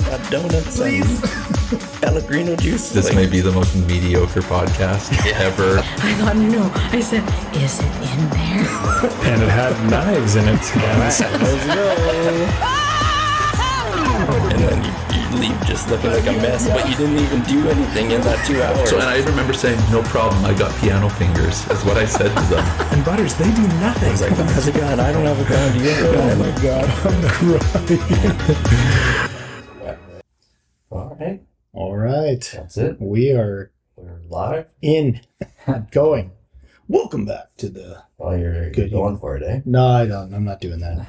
got donuts and Pellegrino juice. This may be the most mediocre podcast ever. I thought, no. I said, is it in there? And it had knives in it. And then you leave just looking like a mess, but you didn't even do anything in that 2 hours. So, and I remember saying, no problem, I got piano fingers, is what I said to them. And Butters, they do nothing. I was like, how's it going? I don't have a gun. Do you have a gun? Oh my God, I'm crying. All right. All right. That's it. We're live. Going. Welcome back to the... Oh, you're going for it, eh? No, I don't. I'm not doing that.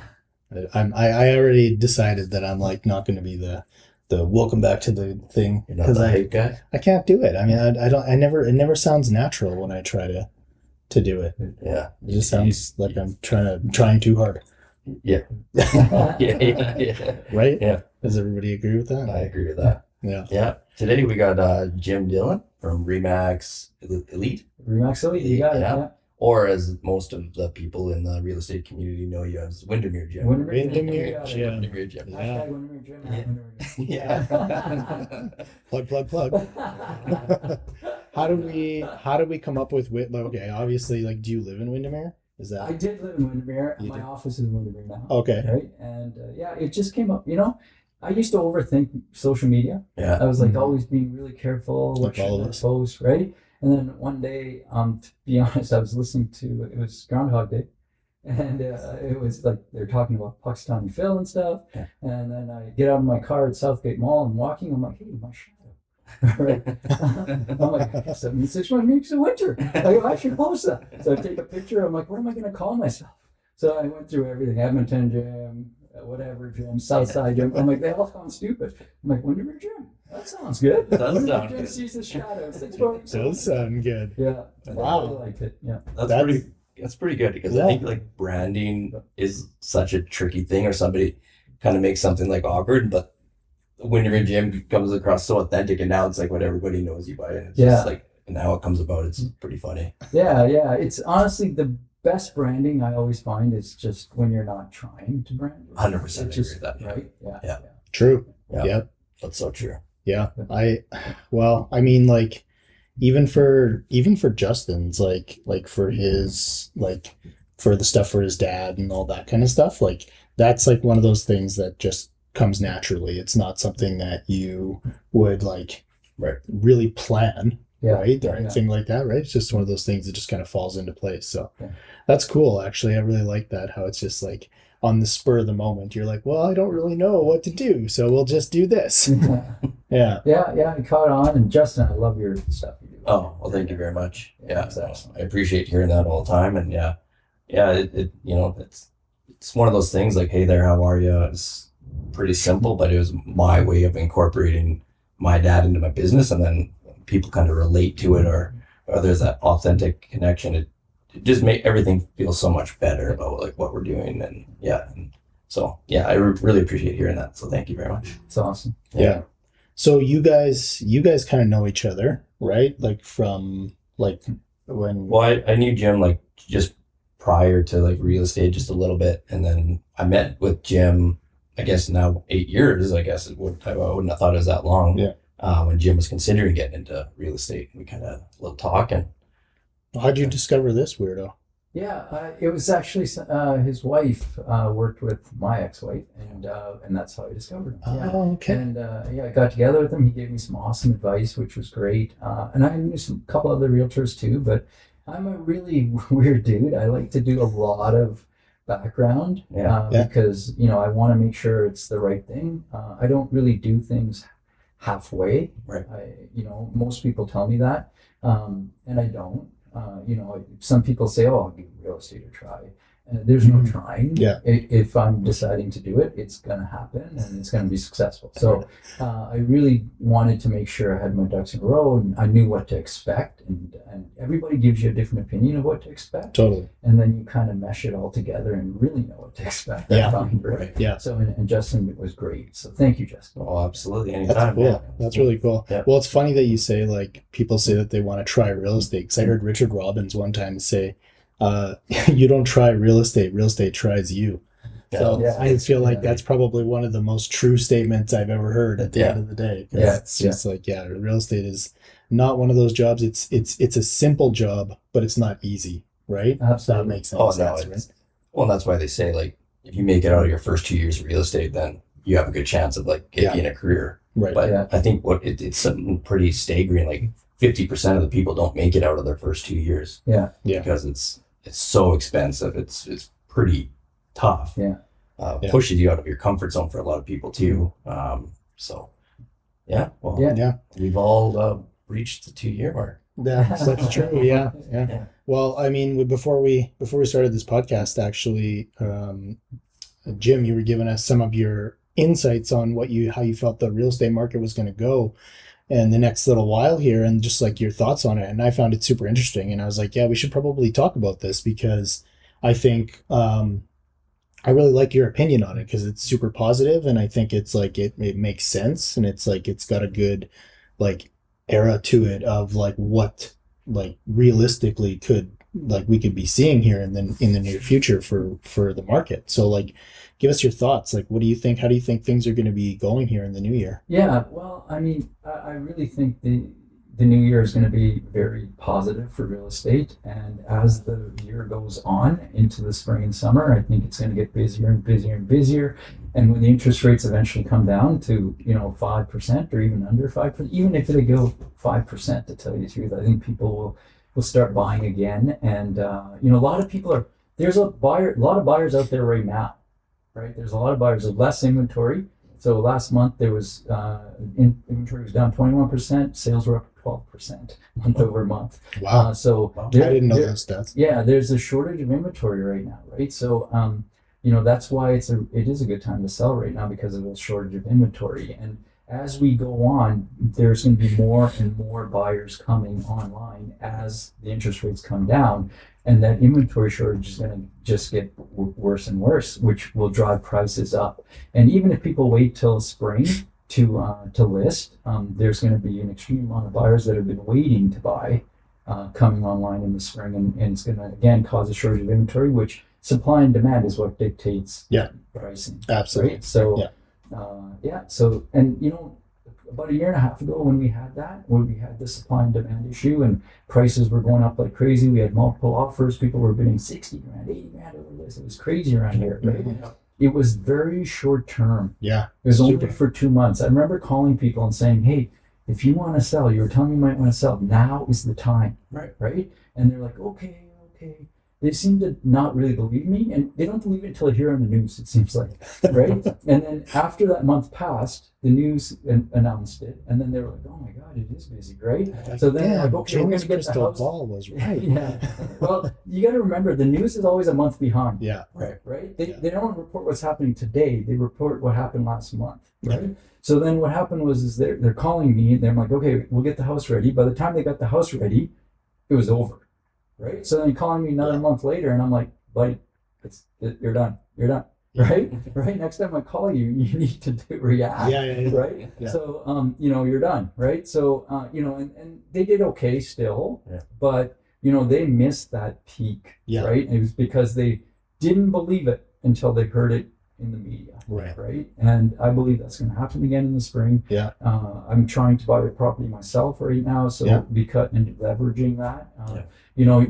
I already decided that I'm like not going to be the welcome back to the thing. You're not the hype guy? I can't do it. I mean, it never sounds natural when I try to do it. Yeah. It just sounds like I'm trying too hard. Yeah. yeah. Right? Yeah. Does everybody agree with that? I agree with that. Yeah. Yeah. Today we got Jim Dhillon from Remax Elite. Remax Elite, you got it. Yeah. Or as most of the people in the real estate community know you as Windermere Jim. Windermere Jim. Windermere Jim. Yeah. Windermere Jim. Yeah. Plug. How do we come up with okay, obviously, like, do you live in Windermere? Is that... I did live in Windermere. You My did? office is in Windermere now. Okay. Right? And it just came up. You know, I used to overthink social media. Yeah. I was like always being really careful what Like all of should I us. post, right? And then one day, to be honest, I was listening to, it was Groundhog Day. And it was like, they're talking about Puxatawny Phil and stuff. Yeah. And then I get out of my car at Southgate Mall and walking, I'm like, hey, my shadow. Right? I'm like, 76 weeks of winter. I should post that. So I take a picture. I'm like, what am I going to call myself? So I went through everything. Edmonton Jim, whatever Jim, Southside Jim. I'm like, they all sound stupid. I'm like, Windermere Jim. That sounds good. Does sound Jim good. sees the shadow. 6 weeks. Does sound good. Yeah. Wow. I really liked it. Yeah. That's pretty good because I think like branding is such a tricky thing, or somebody kind of makes something like awkward, but Windermere Jim comes across so authentic, and now it's like what everybody knows you by, and it's just like, and how it comes about, it's pretty funny. Yeah. It's honestly the best branding I always find is just when you're not trying to brand. 100% agree Just, with that. right? Yeah. True. Yeah. Yep. That's so true. Yeah. I mean, like, even for Justin's, like for his, like, for the stuff for his dad and all that kind of stuff, like, that's like one of those things that just comes naturally. It's not something that you would like really plan, right? Or anything like that, right? It's just one of those things that just kind of falls into place. So that's cool. Actually, I really like that, how it's just like on the spur of the moment, you're like, well, I don't really know what to do, so we'll just do this. Yeah. I caught on. And Justin, I love your stuff you do. Oh, well, thank you very much. Yeah, it's awesome. I appreciate hearing that all the time. And it it's one of those things like, hey there, how are you? It's pretty simple, but it was my way of incorporating my dad into my business, and then people kind of relate to it, or there's that authentic connection. It just make everything feel so much better about like what we're doing, and so I really appreciate hearing that. So thank you very much. It's awesome. Yeah. So you guys kind of know each other, right? Like from like when... Well, I knew Jim like just prior to like real estate just a little bit, and then I met with Jim, I guess now 8 years. I guess I wouldn't have thought it was that long. Yeah. When Jim was considering getting into real estate, we kind of a little talk. And how'd you discover this weirdo? Yeah, it was actually his wife worked with my ex-wife, and that's how I discovered him. Oh, okay. And I got together with him. He gave me some awesome advice, which was great. And I knew a couple other realtors too, but I'm a really weird dude. I like to do a lot of background because I want to make sure it's the right thing. I don't really do things halfway. Right. Most people tell me that, and I don't. Some people say, "Oh, I'll give real estate a try." There's no trying. Yeah. If I'm deciding to do it, it's going to happen and it's going to be successful. So I really wanted to make sure I had my ducks in a row and I knew what to expect. And everybody gives you a different opinion of what to expect. Totally. And then you kind of mesh it all together and really know what to expect. Yeah. I found, right? Yeah. So, and Justin was great. So thank you, Justin. Oh, absolutely. Anytime. That's cool. Yeah. That's really cool. Yeah. Well, it's funny that you say, like, people say that they want to try real estate. Because I heard Richard Robbins one time say, you don't try real estate tries you. So Yeah. I feel like Yeah. that's probably one of the most true statements I've ever heard at the end of the day. 'Cause Yeah. it's just like, real estate is not one of those jobs. It's a simple job, but it's not easy, right? Absolutely. That makes Oh, sense. no, Right? well, that's why they say, like, if you make it out of your first 2 years of real estate, then you have a good chance of, like, it being a career. Right. But Yeah. I think it's something pretty staggering. Like 50% of the people don't make it out of their first 2 years. Yeah. Because it's so expensive. It's pretty tough. Yeah. Pushes you out of your comfort zone for a lot of people too. So yeah. Well, Yeah. we've all reached the 2 year mark. That's true. Yeah. Yeah. Well, I mean, before we started this podcast, actually, Jim, you were giving us some of your insights on how you felt the real estate market was going to go in the next little while here, and just like your thoughts on it. And I found it super interesting. And I was like, yeah, we should probably talk about this, because I think I really like your opinion on it, because it's super positive, and I think it's like it makes sense, and it's like it's got a good like era to it of like what like realistically we could be seeing here in the near future for the market. So like, give us your thoughts. Like, what do you think? How do you think things are going to be going here in the new year? Yeah, well, I mean, I really think the new year is going to be very positive for real estate. And as the year goes on into the spring and summer, I think it's going to get busier and busier and busier. And when the interest rates eventually come down to, 5% or even under 5%, even if they go 5%, to tell you the truth, I think people will start buying again. And, a lot of people there's a lot of buyers out there right now, right? There's a lot of buyers with less inventory. So last month there was inventory was down 21%, sales were up 12% month over month. Wow. So I didn't know those stats. Yeah, there's a shortage of inventory right now, right? So that's why it is a good time to sell right now, because of the shortage of inventory. And as we go on, there's going to be more and more buyers coming online as the interest rates come down, and that inventory shortage is going to just get worse and worse, which will drive prices up. And even if people wait till spring to list, there's going to be an extreme amount of buyers that have been waiting to buy coming online in the spring, and it's going to again cause a shortage of inventory, which supply and demand is what dictates pricing. Absolutely. Right? So so, and about a year and a half ago, when we had the supply and demand issue and prices were going up like crazy, we had multiple offers, people were bidding 60 grand, 80 grand over this. It was crazy around here, right? Mm-hmm. It was very short term. Yeah. It was only for 2 months. I remember calling people and saying, hey, if you want to sell, you were telling me you might want to sell, now is the time. Right? And they're like, okay. They seem to not really believe me, and they don't believe it until they hear on the news, it seems like, right? And then after that month passed, the news announced it, and then they were like, oh my God, it is busy, right? So then they're like, okay, we're going to get the house. Ball was right. Yeah. Well, you got to remember, the news is always a month behind. Yeah. Right? They don't report what's happening today. They report what happened last month, right? Yeah. So then what happened was they're calling me, and they're like, okay, we'll get the house ready. By the time they got the house ready, it was over. Right. So then calling me another month later, and I'm like, buddy, you're done. Right. Right. Next time I call you, you need to react. Yeah. Right. Yeah. So, you're done. Right. So, and they did okay still, but, they missed that peak. Yeah. Right. It was because they didn't believe it until they heard it in the media. Right. And I believe that's going to happen again in the spring. Yeah. I'm trying to buy a property myself right now. So because and leveraging that,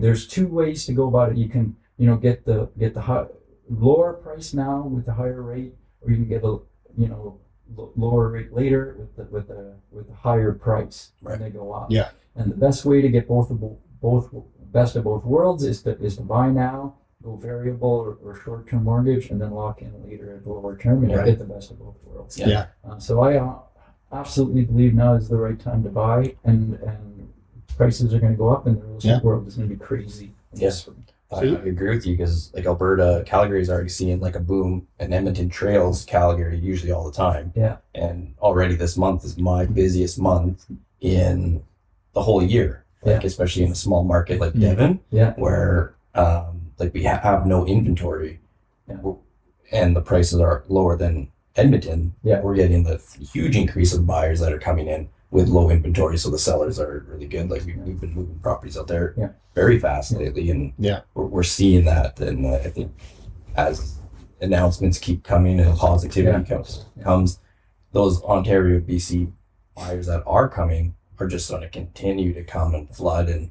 there's two ways to go about it. You can, get the high, lower price now with the higher rate, or you can get a, lower rate later with the higher price when they go up. Yeah. And the best way to get both best of both worlds is to buy now, go variable or short-term mortgage, and then lock in later at the lower term, and get the best of both worlds. Yeah. So I absolutely believe now is the right time to buy, and prices are going to go up, and the real estate world is going to be crazy. Yes, I agree with you, because like Alberta, Calgary is already seeing like a boom, and Edmonton trails Calgary usually all the time. Yeah. And already this month is my busiest month in the whole year, like especially in a small market like Devon, where like we have no inventory, and the prices are lower than Edmonton. Yeah. We're getting the huge increase of buyers that are coming in with low inventory, so the sellers are really good. Like we've been moving properties out there very fast lately, and we're seeing that. And I think as announcements keep coming and positivity comes, those Ontario, BC buyers that are coming are just going to continue to come and flood. And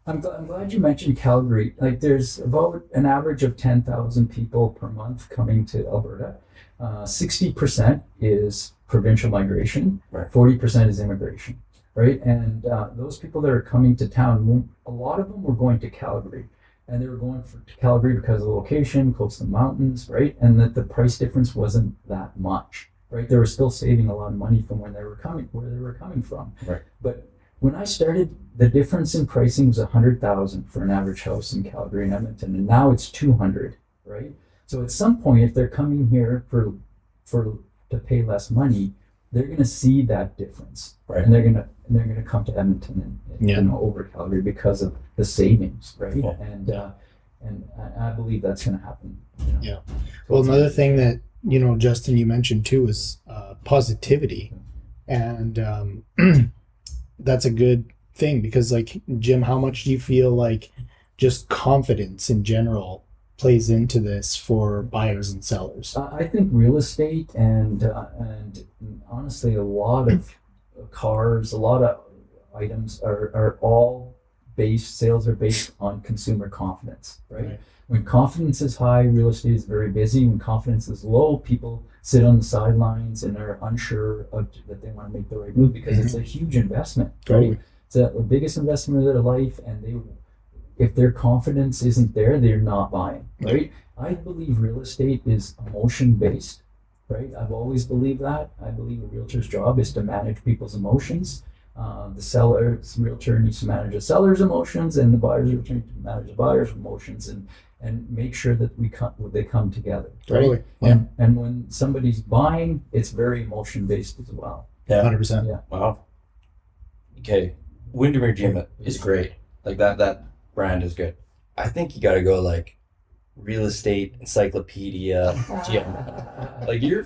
I'm glad you mentioned Calgary. Like, there's about an average of 10,000 people per month coming to Alberta. 60% is provincial migration, Right. 40% is immigration, right? And those people that are coming to town, a lot of them were going to Calgary. And they were going to Calgary because of the location, close to the mountains, right? And that the price difference wasn't that much, right? They were still saving a lot of money from where they were coming from. Right. But when I started, the difference in pricing was 100,000 for an average house in Calgary and Edmonton, and now it's 200, right? So at some point, if they're coming here to pay less money, they're going to see that difference, Right. and they're going to come to Edmonton and over Calgary because of the savings, right? Yeah. And I believe that's going to happen. Yeah. Well, another thing that, Justin, you mentioned too is positivity. And that's a good thing because, like, Jim, how much do you feel like just confidence in general plays into this for buyers and sellers? I think real estate and honestly, a lot of cars, a lot of items are all sales are based on consumer confidence, right? When confidence is high, real estate is very busy. When confidence is low, people sit on the sidelines and are unsure that they want to make the right move because it's a huge investment, right? Totally. It's the biggest investment of their life, and if their confidence isn't there, they're not buying, right? I believe real estate is emotion based, right? I've always believed that. I believe a realtor's job is to manage people's emotions. The realtor needs to manage the seller's emotions, and the buyer's realtor needs to manage the buyer's emotions, and make sure that they come together. Right? Totally. Yeah. And when somebody's buying, it's very emotion based as well. yeah, 100%. Yeah. wow. Okay, Windermere Jim is great. Like that brand is good. I think you got to go like real estate encyclopedia Jim. Like you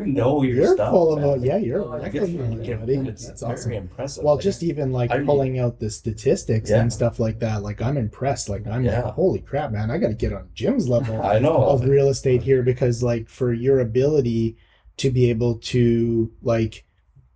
know your You're stuff. full of man. you're I I get guess buddy. it's That's very awesome. impressive. Well, Like, just even like I mean- pulling out the statistics Yeah. and stuff like that, like I'm impressed. Like I'm Yeah. like, holy crap, man, I got to get on Jim's level I know. of real estate here because, like, for your ability to be able to like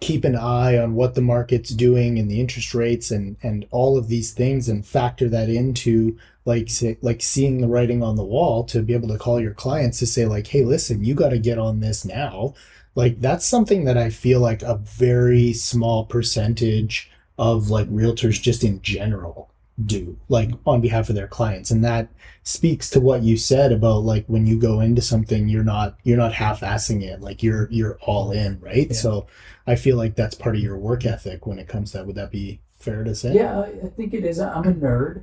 keep an eye on what the market's doing and the interest rates and all of these things and factor that into like seeing the writing on the wall to be able to call your clients to say like, hey, listen, you got to get on this now. Like, that's something that I feel like a very small percentage of like realtors just in general do, like on behalf of their clients. And that speaks to what you said about like when you go into something, you're not half-assing it, like you're all in, right? Yeah. So I feel like that's part of your work ethic when it comes to that. Would that be fair to say? Yeah, I think it is. I'm a nerd,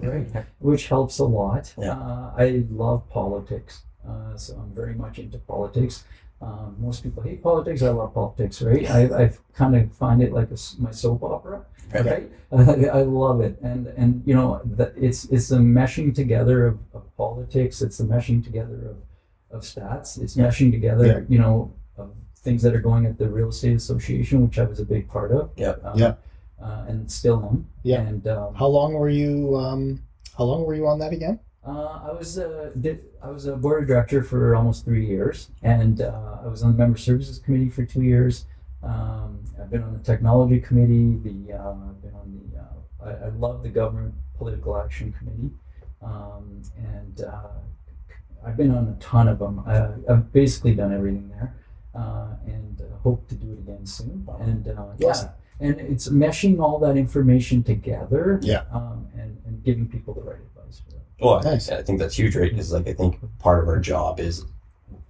right? Which helps a lot. Yeah. I love politics, so I'm very much into politics. Most people hate politics. I love politics, right? I kind of find it like my soap opera, right? I love it, and it's the meshing together of politics. It's the meshing together of stats. It's meshing together, of things that are going at the Real Estate Association, which I was a big part of. Yeah. And still am. Yeah. And How long were you on that again? I was a board of director for almost 3 years, and I was on the member services committee for 2 years. I've been on the technology committee. I've been on I love the government political action committee, and I've been on a ton of them. I've basically done everything there, and hope to do it again soon. And Awesome. and it's meshing all that information together, Yeah. and giving people the right advice for that. Well, Nice. I think that's huge, right? Because like I think part of our job is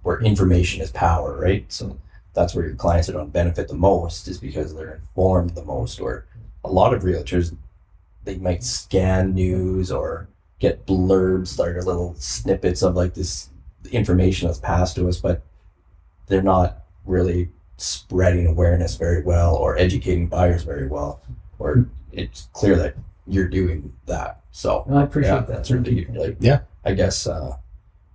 where information is power, right? So that's where your clients are going to benefit the most, is because they're informed the most. Or a lot of realtors, they might scan news or get blurbs, like little snippets of like this information that's passed to us, but they're not really spreading awareness very well or educating buyers very well. Or it's clear that you're doing that. So And I appreciate that. that's really Thank you. like, Yeah. I guess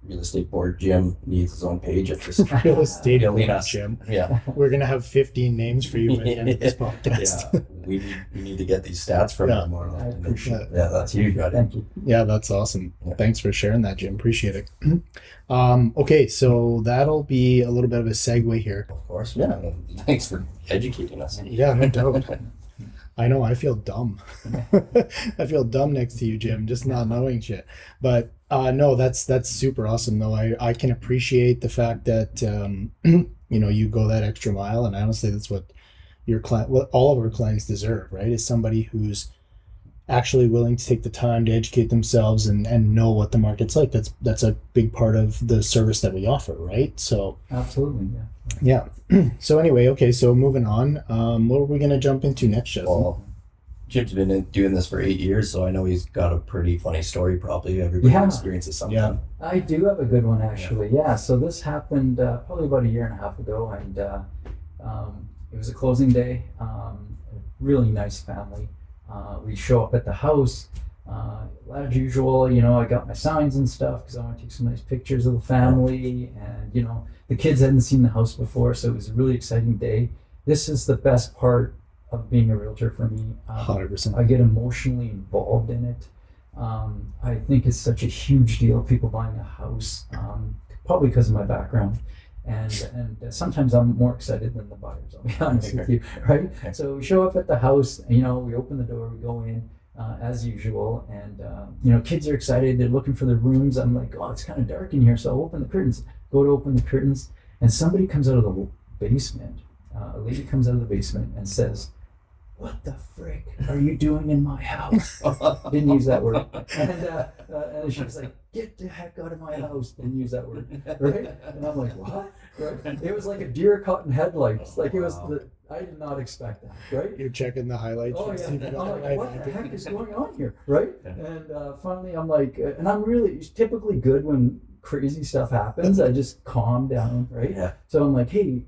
real estate board Jim needs his own page of just Real estate filling board us. Jim. Yeah. We're gonna have 15 names for you by the end of this podcast. Yeah. We need to get these stats from Yeah. him more I often. appreciate it. Yeah, that's huge, right? Thank you. Yeah, that's awesome. Yeah. Thanks for sharing that, Jim. Appreciate it. Okay, so that'll be a little bit of a segue here. Of course. Man. Thanks for educating us. Yeah, no doubt. I know, I feel dumb. I feel dumb next to you, Jim, just not knowing shit. But no, that's super awesome though. I can appreciate the fact that you go that extra mile, and honestly that's what your client, what all of our clients deserve, right? Is somebody who's actually willing to take the time to educate themselves and know what the market's like. That's a big part of the service that we offer, right? So Absolutely, yeah. yeah. So anyway, okay, so moving on. What are we gonna jump into next, Justin? Well, Jim's been doing this for 8 years, so I know he's got a pretty funny story. Probably everybody Yeah. experiences something. Yeah. I do have a good one actually. Yeah. So this happened probably about a year and a half ago, and it was a closing day. A really nice family. We show up at the house. As usual, I got my signs and stuff because I want to take some nice pictures of the family, and the kids hadn't seen the house before, so it was a really exciting day. This is the best part of being a realtor for me. 100%. I get emotionally involved in it. I think it's such a huge deal, people buying a house, probably because of my background. And sometimes I'm more excited than the buyers, I'll be honest with you, right? Okay. So we show up at the house, we open the door, we go in as usual, and kids are excited, they're looking for their rooms. I'm like, oh, it's kind of dark in here, so I'll open the curtains. Go to open the curtains, and somebody comes out of the basement. A lady comes out of the basement and says, "What the frick are you doing in my house?" Didn't use that word. And she was like, "Get the heck out of my house." Didn't use that word. Right? And I'm like, what? Right? It was like a deer caught in headlights. Like it was, I did not expect that. Right? You're checking the highlights. Oh you yeah. see if you I'm got the like, right what the actor. heck is going on here? Right? Yeah. And finally I'm like, and I'm really typically good when crazy stuff happens. I just calm down. Right? Yeah. So I'm like, hey,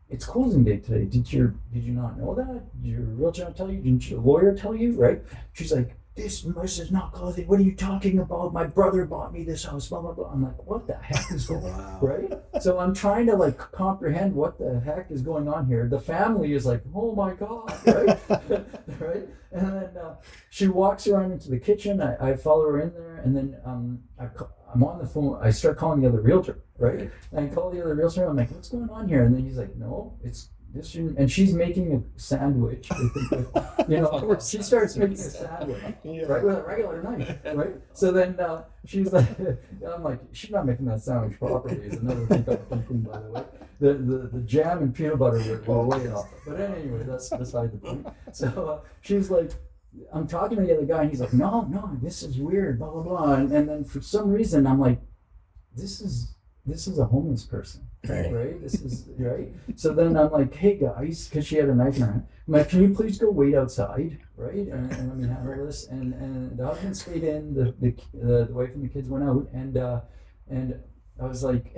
it's closing day today. Did you not know that? Did your realtor not tell you? Didn't your lawyer tell you? Right? She's like, this is not closing. What are you talking about? My brother bought me this house, blah, blah, blah. I'm like, what the heck is going on? Right? So I'm trying to like comprehend what the heck is going on here. The family is like, oh my God, right? Right? And then she walks around into the kitchen. I follow her in there, and then I'm on the phone. I start calling the other realtor, right? And I call the other realtor. I'm like, what's going on here? And then he's like, no, it's this. And she's making a sandwich. She starts making a sandwich, right, with a regular knife, right? So then she's like, I'm like, she's not making that sandwich properly. Is another thing I'm thinking, by the way. The jam and peanut butter were way off. But anyway, that's beside the point. So she's like, I'm talking to the other guy, and he's like, no, this is weird, blah, blah, blah. And then for some reason, I'm like, this is a homeless person, right? This is, right? So then I'm like, hey, guys, because she had a knife in her hand. I'm like, can you please go wait outside, right? And let me handle this. And the husband stayed in, the wife and the kids went out. And I was like,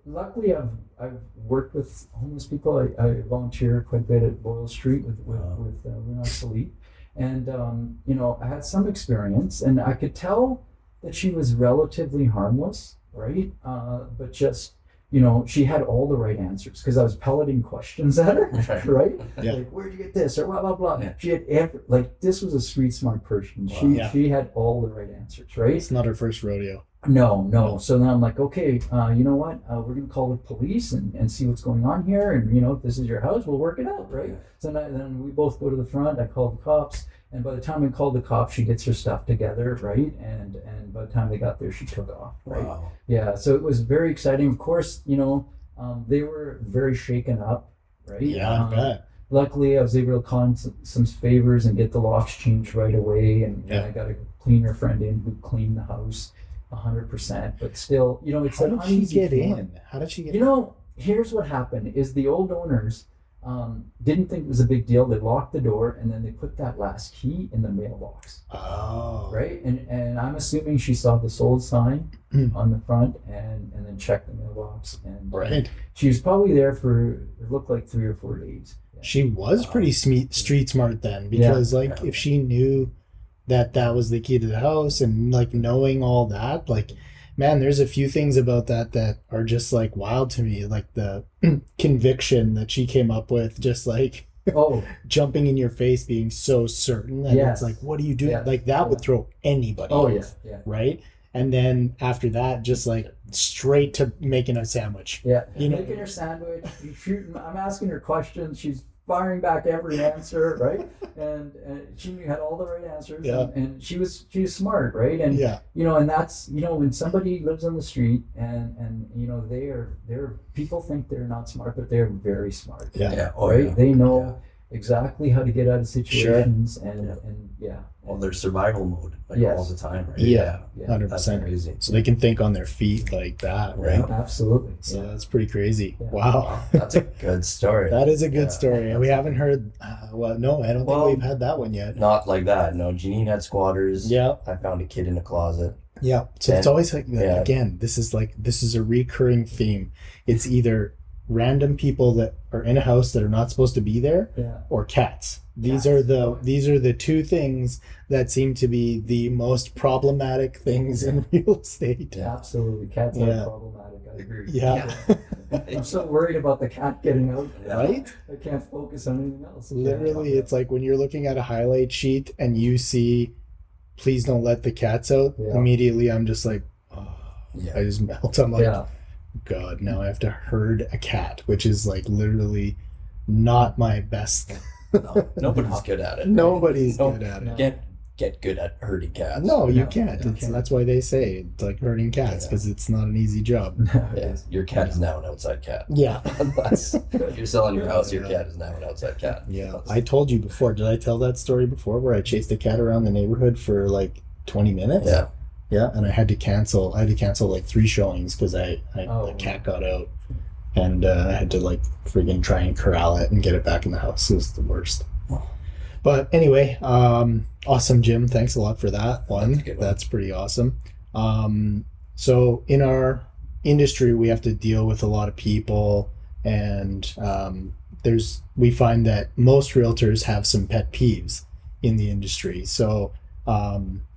luckily I've worked with homeless people. I volunteer quite a bit at Boyle Street with Renard Salite. And, I had some experience, and I could tell that she was relatively harmless, right? But just, she had all the right answers because I was pelleting questions at her, right? Yeah. Like, where'd you get this? Or blah, blah, blah. Yeah. She had this was a street smart person. Wow. She had all the right answers, right? It's not her first rodeo. No. So then I'm like, okay, you know what? We're going to call the police and see what's going on here. And, if this is your house, we'll work it out, right? So then we both go to the front. I call the cops. And by the time I called the cops, she gets her stuff together, right? And by the time they got there, she took off, right? Wow. Yeah, so it was very exciting. Of course, they were very shaken up, right? Yeah, I bet. Luckily, I was able to call in some favors and get the locks changed right away. And I got a cleaner friend in who cleaned the house 100%. But still, it's How an did she uneasy get feeling. in? How did she get in? Here's what happened is the old owners didn't think it was a big deal. They locked the door and then they put that last key in the mailbox. Oh. Right? And I'm assuming she saw the sold sign on the front and then checked the mailbox. And Right. she was probably there for, it looked like 3 or 4 days. Yeah. She was pretty street smart then, because if she knew that was the key to the house, and like knowing all that, like man, there's a few things about that are just like wild to me, like the conviction that she came up with, just like Oh, jumping in your face, being so certain that Yes. it's like, what do you do? Yes. Like that would throw anybody oh off, yeah. right? And then after that, just like straight to making a sandwich. Yeah. You know- Making her sandwich, you shooting, I'm asking her questions, she's firing back every answer, right? And she had all the right answers. Yeah. And she was smart, right? And Yeah, you know, and that's, you know, when somebody lives on the street and you know, they're people think they're not smart, but they're very smart. yeah, Yeah. Oh, Right? yeah. They know exactly how to get out of situations and yeah. Well, they're survival mode like Yes. all the time, right? Yeah. Yeah. 100%. That's crazy. So they can think on their feet like that, right? Yeah. Absolutely. So Yeah. that's pretty crazy. Yeah. Wow. That's a good story. That is a good Yeah. story. And we haven't heard, well, no, I don't Well, think we've had that one yet. Not like that. No, Janine had squatters. Yeah. I found a kid in a closet. Yeah. So it's And- always like, yeah. again, this is a recurring theme. It's either random people that are in a house that are not supposed to be there, Yeah. or cats. These Cats. are the two things that seem to be the most problematic things in real estate. Yeah. Absolutely. Cats Yeah. are problematic. I agree. Yeah. I'm so worried about the cat getting out. Right? I can't focus on anything else. Literally, it's like when you're looking at a highlight sheet and you see, please don't let the cats out. Yeah. Immediately, I'm just like, oh, Yeah. I just melt. I'm like, Yeah. God, now I have to herd a cat, which is like literally not my best. No, nobody's good at it. Nobody's No, good at it. Get good at herding cats. No, you No, can't. you It's, can't. that's why they say it's like herding cats, Yeah. because it's not an easy job. Yeah, your cat is now an outside cat. Yeah. If you're selling your house, your Yeah. cat is now an outside cat. Yeah. I told you before. Did I tell that story before where I chased a cat around the neighborhood for like 20 minutes? Yeah. Yeah, and I had to cancel like 3 showings because the Oh. cat got out, and I had to like friggin' try and corral it and get it back in the house. It was the worst. But anyway, awesome, Jim. Thanks a lot for that one. That's a good one. That's pretty awesome. So in our industry, we have to deal with a lot of people, and we find that most realtors have some pet peeves in the industry. So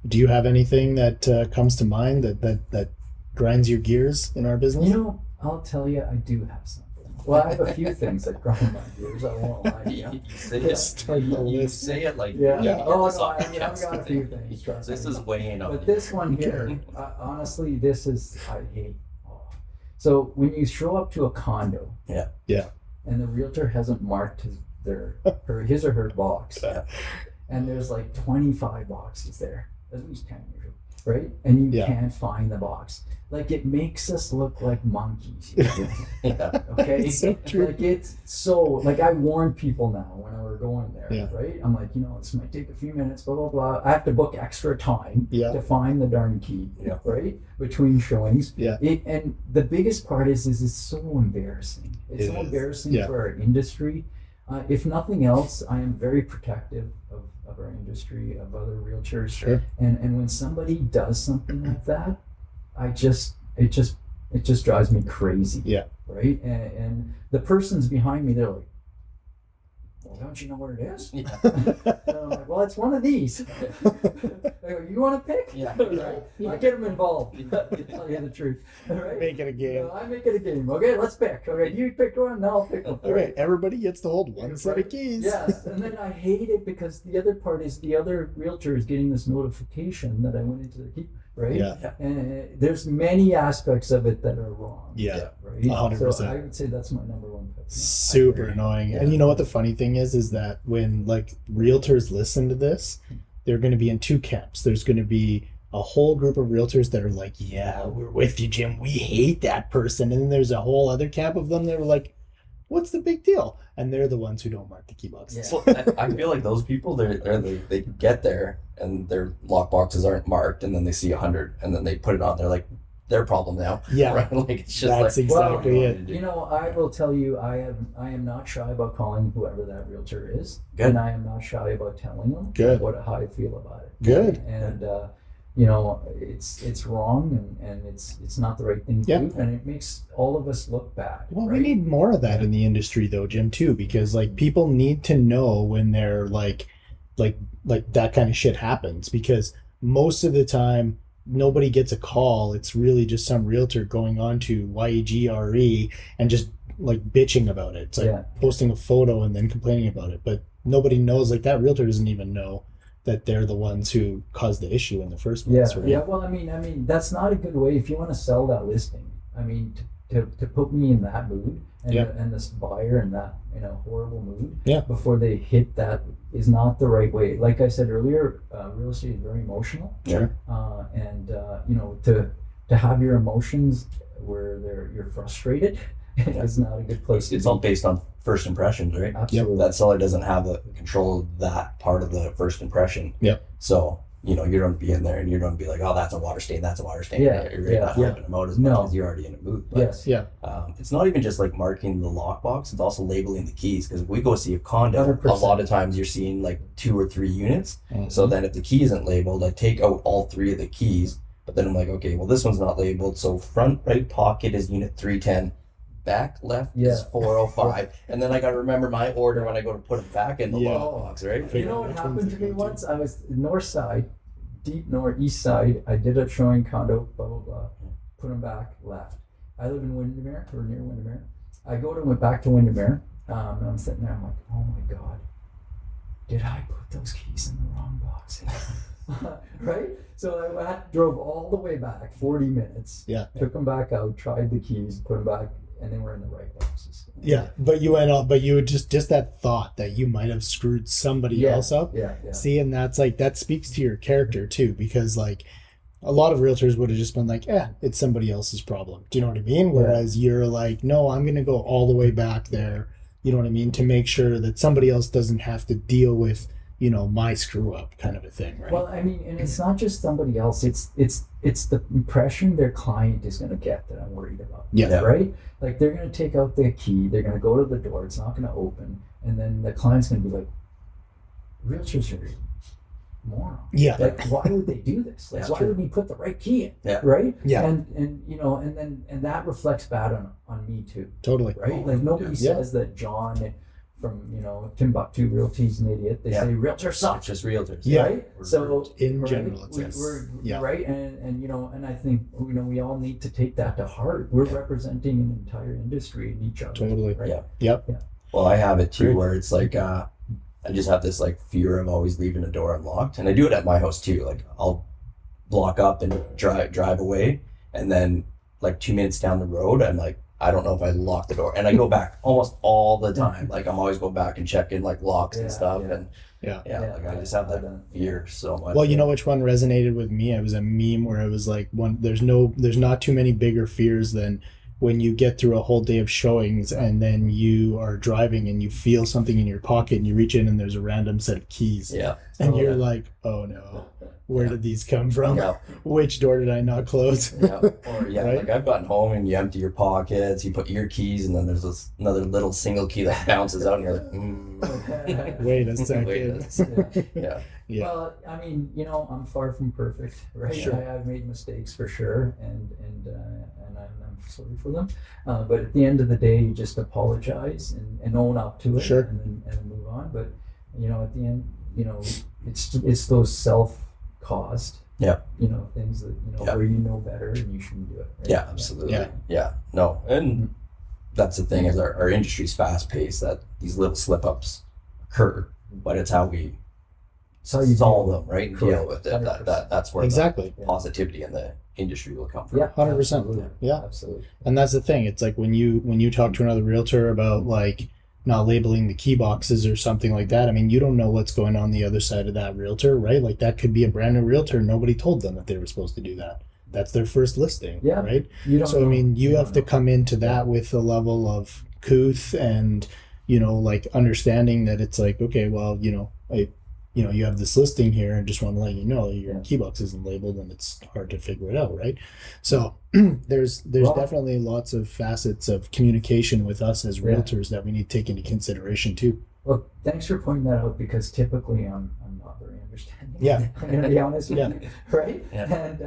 do you have anything that comes to mind that grinds your gears in our business? You know, I'll tell you, I do have something. Well, I have a few things that grind my gears. I won't lie to you. You say Just it. start the You list. say it like Yeah. you Oh, get this no, off I've your chest. got a few things, trust This me. is weighing on But you. this one here, honestly, this is, I hate. Oh. So when you show up to a condo, Yeah. Yeah. and the realtor hasn't marked his or her box, Yeah. and there's like 25 boxes there, at least 10 usually, right? And you Yeah. can't find the box. Like, it makes us look like monkeys. You know? Yeah. Okay, It's so true. like it's so like I warn people now when we're going there, Yeah. right? I'm like, you know, this might take a few minutes, blah blah blah. I have to book extra time Yeah. to find the darn key, Yeah. right? Between showings. Yeah. And the biggest part is it's so embarrassing. It's It so is. embarrassing Yeah. for our industry. If nothing else, I am very protective of our industry, of other realtors. Sure. And when somebody does something like that, it just drives me crazy. Yeah. Right. And the person's behind me, they're like, well, don't you know what it is? Yeah. And I'm like, well, it's one of these. They go, you want to pick? Yeah. Right. I get them involved. To tell you the truth. All right. Make it a game. I make it a game. Okay, let's pick. Okay, you pick one, then I'll pick one. All right, everybody gets to hold one set of keys. Yes, and then I hate it because the other part is the other realtor is getting this notification that I went into the key, right? Yeah. And there's many aspects of it that are wrong. Yeah. Right. 100%. So I would say that's my number one pet peeve. Super agree. annoying. Yeah. And you know what the funny thing is that when like realtors listen to this, they're going to be in 2 camps. There's going to be a whole group of realtors that are like, yeah, we're with you, Jim. We hate that person. And then there's a whole other camp of them that are like, what's the big deal? And they're the ones who don't mark the key boxes. Well, I feel like those people, they get there and their lock boxes aren't marked, and then they see 100, and then they put it on. They're like, their problem now. Yeah. Right? Like it's just That's like exactly well, it. You know, I will tell you, I am not shy about calling whoever that realtor is, Good. and I am not shy about telling them Good. how I feel about it. Good. And you know, it's wrong, and it's not the right thing to Yeah. do, and it makes all of us look bad. Well, right? we need more of that in the industry though, Jim, too, because like people need to know when they're like that kind of shit happens, because most of the time nobody gets a call. It's really just some realtor going on to YEGRE and just like bitching about it. It's like posting a photo and then complaining about it. But nobody knows, like that realtor doesn't even know that they're the ones who caused the issue in the first place. Right? Yeah. Well, I mean, that's not a good way if you want to sell that listing. I mean, to put me in that mood and this buyer in that horrible mood before they hit that is not the right way. Like I said earlier, real estate is very emotional. Sure. And to have your emotions where you're frustrated is not a good place. It's all based on first impressions, right? Absolutely. That seller doesn't have the control of that part of the first impression. Yep. So, you're going to be in there and you're going to be like, oh, that's a water stain. That's a water stain. Yeah. You're not helping them out as much as you're already in a mood. But, Yes. Yeah. It's not even just like marking the lockbox. It's also labeling the keys. Because if we go see a condo, 100%. a lot of times you're seeing like 2 or 3 units. Mm-hmm. So then if the key isn't labeled, I take out all 3 of the keys. But then I'm like, okay, well, this one's not labeled. So front right pocket is unit 310. Back left is 405. And then I got to remember my order when I go to put it back in the lockbox, right? You know what happened to me once? I was north side, deep north, east side. I did a showing condo, blah, blah, blah. Put them back left. I live in Windermere, or near Windermere. I went back to Windermere. And I'm sitting there, I'm like, oh my God, did I put those keys in the wrong box? Right? So I drove all the way back, 40 minutes. Yeah. Took them back out, tried the keys, put them back, and they were in the right boxes. Yeah, but you went up, but you would just that thought that you might have screwed somebody else up. Yeah. See, and that's like, that speaks to your character too, because like a lot of realtors would have just been like, it's somebody else's problem. Do you know what I mean? Whereas you're like, no, I'm going to go all the way back there. You know what I mean? To make sure that somebody else doesn't have to deal with, my screw up kind of a thing, right? Well, I mean, and it's not just somebody else. It's the impression their client is going to get that I'm worried about. Yeah. Right? Like they're going to take out their key. They're going to go to the door. It's not going to open. And then the client's going to be like, realtors are morons. Yeah. Like, why would they do this? Like, why would we put the right key in? Yeah. Right? Yeah. And that reflects bad on me too. Totally. Right? Like nobody says that John from Timbuktu Realty's an idiot. They say realtors suck. It's just realtors. Yeah. Right? So in general, it's we're right, and I think we all need to take that to heart. We're representing an entire industry and each other. Totally. Right? Yeah. Yep. Yeah. Well, I have it too, where it's like I just have this like fear of always leaving the door unlocked, and I do it at my house too. Like I'll block up and drive away, and then like 2 minutes down the road, I'm like, I don't know if I locked the door, and I go back almost all the time. Like I'm always going back and checking like locks and stuff, and like I just have that fear so much. Well, you know which one resonated with me? It was a meme where it was like there's not too many bigger fears than when you get through a whole day of showings and then you are driving and you feel something in your pocket and you reach in and there's a random set of keys. Yeah. And you're like, oh no, where did these come from? Yeah. Which door did I not close? Or Right? like I've gotten home and you empty your pockets, you put your keys, and then there's another little single key that bounces out, and you're like, Wait a second. Wait a second. Yeah. Well, I mean, I'm far from perfect, right? Sure. I've made mistakes for sure, and I'm sorry for them. But at the end of the day, you just apologize and own up to it, Sure. and then move on. But at the end, it's those self-caused, things that where you know better and you shouldn't do it. Right? Yeah, absolutely. Yeah. No, and that's the thing is our industry's fast paced. That these little slip ups occur, but it's how we solve them, right? And deal with it. That's where Exactly. the positivity in the industry will come from. Yeah, 100%. absolutely. Yeah. Absolutely. And that's the thing. It's like when you talk to another realtor about like not labeling the key boxes or something like that. I mean, you don't know what's going on the other side of that realtor, right? Like that could be a brand new realtor. Nobody told them that they were supposed to do that. That's their first listing, right? So, I mean, you have to come into that with a level of couth and, like understanding that it's like, okay, well, you have this listing here and just want to let you know your key box isn't labeled and it's hard to figure it out, right? So there's definitely lots of facets of communication with us as realtors that we need to take into consideration too. Well, thanks for pointing that out because typically I'm not very understanding. Yeah. I'm going to be honest with you, right? Yeah. And,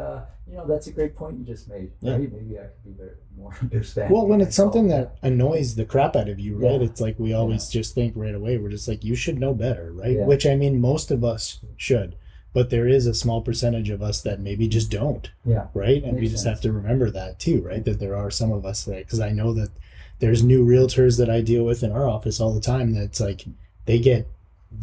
that's a great point you just made, right? Maybe I could be more understanding. Well, when it's something that annoys the crap out of you, right? Yeah. It's like we always just think right away, we're just like, you should know better, right? Yeah. Which I mean, most of us should. but there is a small percentage of us that maybe just don't. Yeah. Right. And we Makes just sense. have to remember that too, right? That there are some of us that, because I know that there's new realtors that I deal with in our office all the time that's like they get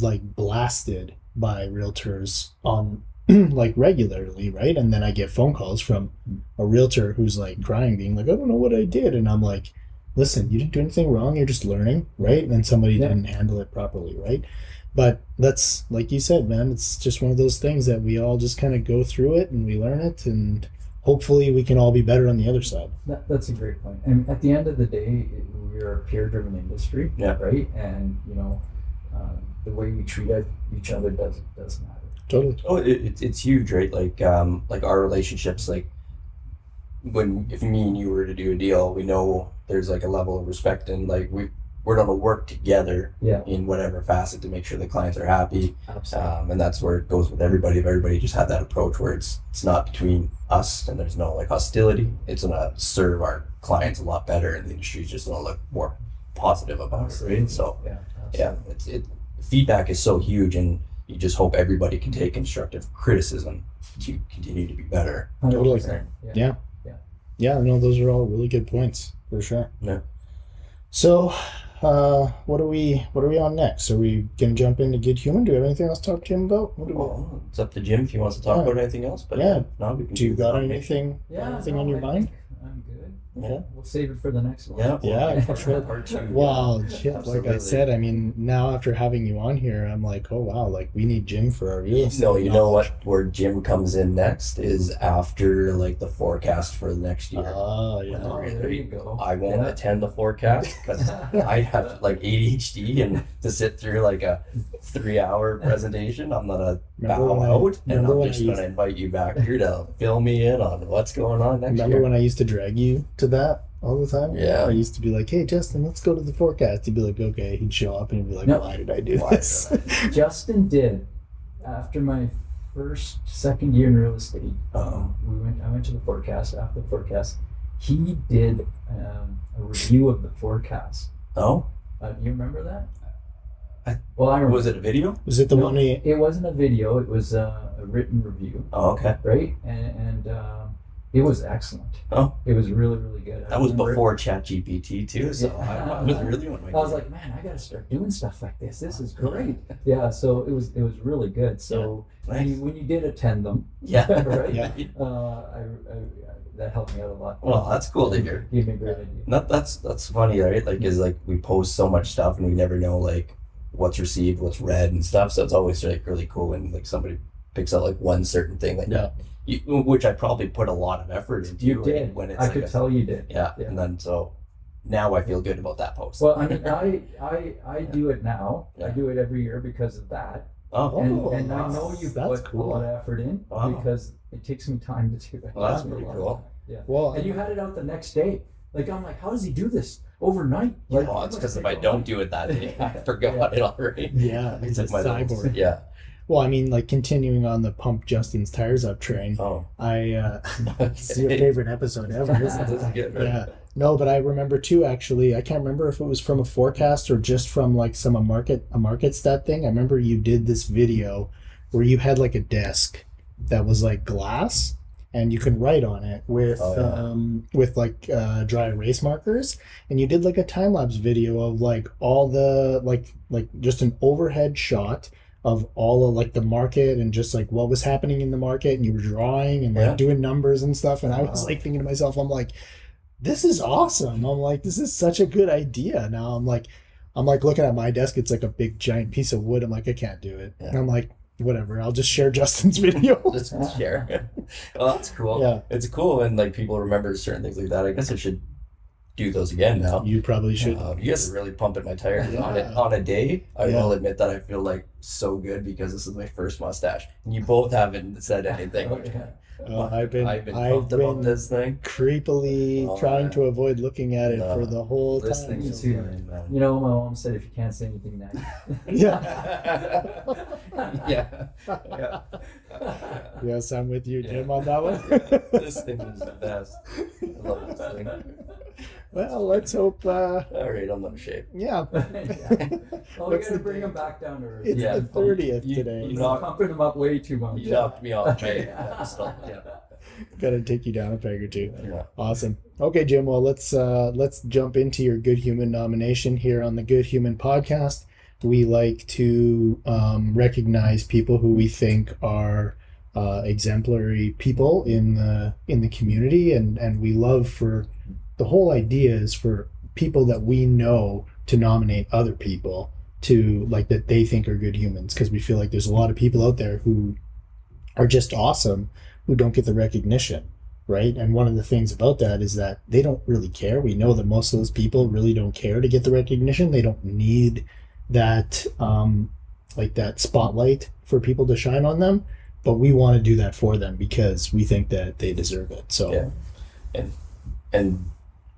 like blasted by realtors on like regularly, right? And then I get phone calls from a realtor who's like crying, being like, I don't know what I did. And I'm like, listen, you didn't do anything wrong, you're just learning, right? And somebody didn't handle it properly, right? But that's, like you said, man, it's just one of those things that we all just kind of go through it and we learn it, and hopefully we can all be better on the other side. That's a great point. And at the end of the day, we're a peer-driven industry, right? And the way we treat each other does matter. Totally. Oh, it's huge, right? Like our relationships, like if me and you were to do a deal, we know there's like a level of respect, and like we're going to work together in whatever facet to make sure the clients are happy. Absolutely. And that's where it goes with everybody. If everybody just had that approach where it's not between us and there's no like hostility, it's going to serve our clients a lot better, and the industry's just going to look more positive about it, right? So feedback is so huge, and you just hope everybody can take constructive criticism to continue to be better. 100%. Yeah, no, those are all really good points for sure. Yeah. So, what are we on next? Are we gonna jump into Good Human? Do we have anything else to talk to Jim about? Well, it's up to Jim if he wants to talk about anything else. But no, we can do you got that. anything on your mind? I'm good. Okay. We'll save it for the next one. Yeah, for sure. Part two. Well, shit, like I said, I mean, now after having you on here, I'm like, oh wow, like we need Jim for our real estate. No, you know what? Where Jim comes in next is after like the forecast for the next year. Oh yeah. There you go. I won't attend the forecast because I have like ADHD, and to sit through like a 3-hour presentation, I'm gonna bow out, and I'm just gonna invite you back here to fill me in on what's going on next year. Remember when I used to drag you to that all the time? Yeah. I used to be like, hey, Justin, let's go to the forecast. He'd be like, okay. He'd show up and he'd be like, why did I do this? Justin did. After my second year in real estate, I went to the forecast. After the forecast, he did a review of the forecast. Oh? You remember that? I remember. Was it a video? Was it the one he... It wasn't a video. It was a written review. Oh, okay. Right? And it was excellent. Oh. It was really, really good. That was before ChatGPT too, so I was really on my I was like, man, I got to start doing stuff like this. This is great. Yeah, so it was really good. So when you did attend them, right? Yeah. That helped me out a lot. Well, that's cool to hear. Gave me a great idea. That's funny, right? Like, is like we post so much stuff and we never know like what's received, what's read, and stuff. So it's always like really cool when like somebody picks out like one certain thing that which I probably put a lot of effort into. You did. When it's I like could tell you did. Yeah, and then so now I feel good about that post. Well, I mean, I do it now. Yeah. I do it every year because of that. Oh, and I know you put a lot of effort in because it takes me time to do it. Well, that's pretty cool. Yeah. Well, and you had it out the next day. Like, I'm like, how does he do this overnight? Like, well, it's because if I don't do it that day, I forgot it already. Yeah, it's a cyborg. Yeah. Well, I mean, like continuing on the pump Justin's tires up train. Oh, it's your favorite episode ever, isn't it? This is good, right? Yeah. No, but I remember too. Actually, I can't remember if it was from a forecast or just from like a market stat thing. I remember you did this video where you had like a desk that was like glass, and you could write on it with like dry erase markers, and you did like a time lapse video of like all the like just an overhead shot of all of like the market and just like what was happening in the market, and you were drawing and like doing numbers and stuff, and I was like thinking to myself, I'm like, this is awesome. I'm like, this is such a good idea. Now I'm like looking at my desk, it's like a big giant piece of wood. I'm like, I can't do it. And I'm like, whatever, I'll just share Justin's video. Just share. Well, that's cool. Yeah, it's cool when like people remember certain things like that. I guess I should do those again now. You probably should. You guys are really pumping my tires on a day. I will admit that I feel like so good because this is my first mustache, and you both haven't said anything. I've been pumped about this thing. Creepily trying to avoid looking at it for the whole this time. Thing is good, man. You know, my mom said if you can't say anything nice. Yes, I'm with you, Jim, on that one. This thing is the best. I love this thing. Well, let's hope. All right, I'm not ashamed. Yeah. Yeah. Well, we What's got to the bring date? him back down to earth. It's Yeah. the 30th You- today. you He's knocked- pumping him up way too much. You knocked me off. Right? Yeah. So, yeah. Got to take you down a peg or two. Yeah. Awesome. Okay, Jim. Well, let's jump into your Good Human nomination here on the Good Human podcast. We like to recognize people who we think are exemplary people in the community, and we love for the whole idea is for people that we know to nominate other people to like that they think are good humans, because we feel like there's a lot of people out there who are just awesome who don't get the recognition, right? And one of the things about that is that they don't really care. We know that most of those people really don't care to get the recognition. They don't need that like that spotlight for people to shine on them, but we want to do that for them because we think that they deserve it. So Yeah. And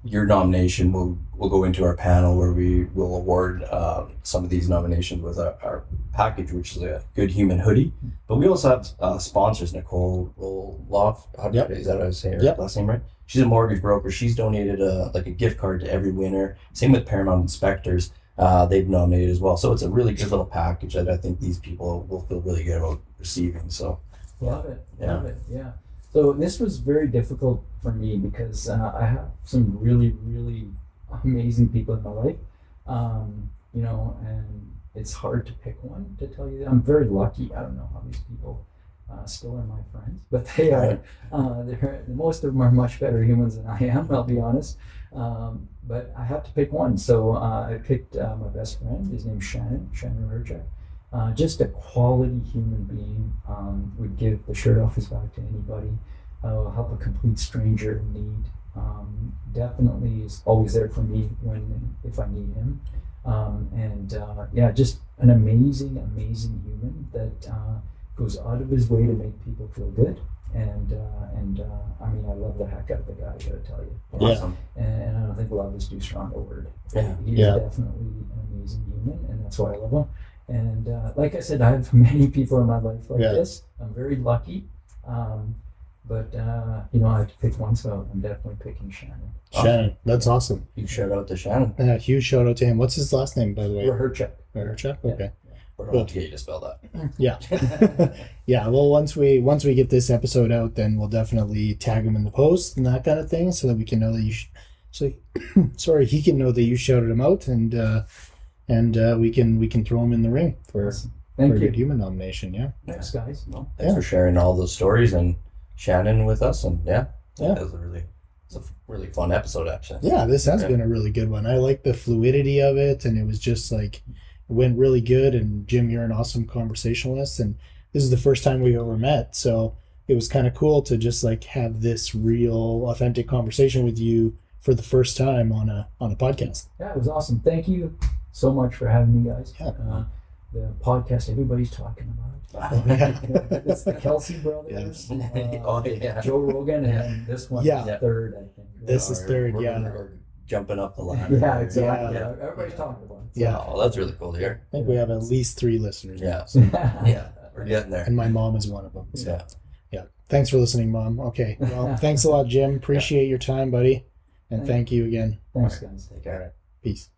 your nomination will go into our panel where we will award some of these nominations with our package, which is a Good Human hoodie. But we also have sponsors. Nicole Roloff, Yep. is that how I say her Yep. last name right? She's a mortgage broker. She's donated a gift card to every winner. Same with Paramount Inspectors. They've nominated as well. So it's a really good little package that I think these people will feel really good about receiving. So Love it. Yeah. Love it. Yeah. So this was very difficult for me because I have some really, really amazing people in my life, and it's hard to pick one, to tell you that. I'm very lucky. I don't know how these people still are my friends, but they are. Most of them are much better humans than I am, I'll be honest. But I have to pick one. So I picked my best friend. His name's Shannon Rurchak. Just a quality human being, would give the shirt off his back to anybody, help a complete stranger in need. Definitely is always there for me if I need him. Just an amazing human that goes out of his way to make people feel good. I love the heck out of the guy, I gotta tell you. Yeah. awesome. And I don't think love is too strong a word. Yeah. He's Yeah. definitely an amazing human, and that's why I love him. And like I said, I have many people in my life like Yeah. this. I'm very lucky. But I have to pick one, so I'm definitely picking Shannon. Shannon, that's awesome. Huge shout out to Shannon. Huge shout out to him. What's his last name, by the way? Rurchak. Rurchak? Okay. We're going to get you to spell that. Yeah. Yeah. Well, once we get this episode out, then we'll definitely tag him in the post and that kind of thing, so that we can know that sorry, he can know that you shouted him out, and we can throw him in the ring for a Thank Good you. Human nomination. Yeah. Thanks, guys. No, thanks Yeah. for sharing all those stories and Shannon with us. And Yeah. that was a really fun episode, actually. Yeah, this has Yeah. been a really good one. I like the fluidity of it, and it was just like it went really good. And Jim, you're an awesome conversationalist, and this is the first time we ever met, so it was kind of cool to just like have this real, authentic conversation with you for the first time on a podcast. Yeah, it was awesome. Thank you so much for having me, guys. Yeah. The podcast everybody's talking about. It's the Kelsey brothers, Oh, yeah. Joe Rogan, and this one Yeah. is third, I think. This is third, We're- yeah. we're jumping up the ladder. Yeah, exactly. Yeah. Everybody's talking about it. Yeah. Oh, that's really cool to hear. I think we have at least 3 listeners. Yeah. Yeah. Yeah. We're getting there. And my mom is one of them. So, Yeah. yeah. Thanks for listening, Mom. Okay. Well, thanks a lot, Jim. Appreciate your time, buddy. And thank you again. Thanks, guys. Take care. Peace.